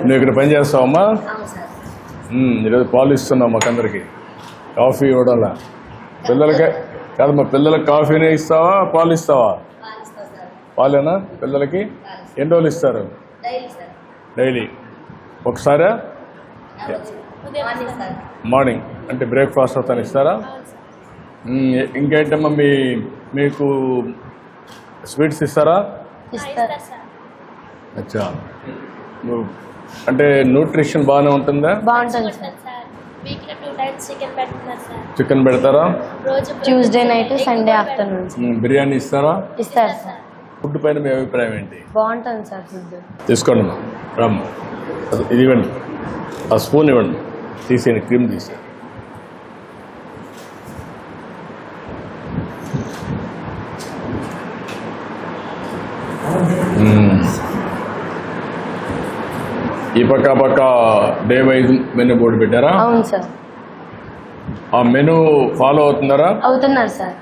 నువ్వు ఇక్కడ పని చేస్తావమ్మా? ఈరోజు పాలు ఇస్తున్నావు మాకందరికి. కాఫీ ఇవ్వడంలా పిల్లలకే కాదమ్మా, పిల్లలకి కాఫీనే ఇస్తావా పాలు ఇస్తావా? పాలేనా పిల్లలకి? ఎన్ని రోజులు ఇస్తారు? డైలీ ఒకసారా? మార్నింగ్ అంటే బ్రేక్ఫాస్ట్ అవుతాను ఇస్తారా? ఇంకేంటమ్మా మీకు స్వీట్స్ ఇస్తారా? అచ్చా. అంటే న్యూట్రిషన్ బాగానే ఉంటుందా? చికెన్ పెడతారా? Tuesday night Sunday afternoon. Biryani ఇస్తారా? ఇస్తారు సార్. ఫుడ్ పైన మీ అభిప్రాయం ఏంటి? బాగుంటుంది సార్ ఫుడ్. తీసుకోండి రామ్, ఇది ఇవ్వండి, ఆ స్పూన్ ఇవ్వండి, తీసేయండి, క్రీమ్ తీసేయండి. ఈ పక్క డే వైజ్ మెనూ బోర్డు పెట్టారా? అవును సార్. ఆ మెనూ ఫాలో అవుతున్నారా? అవుతున్నారు సార్.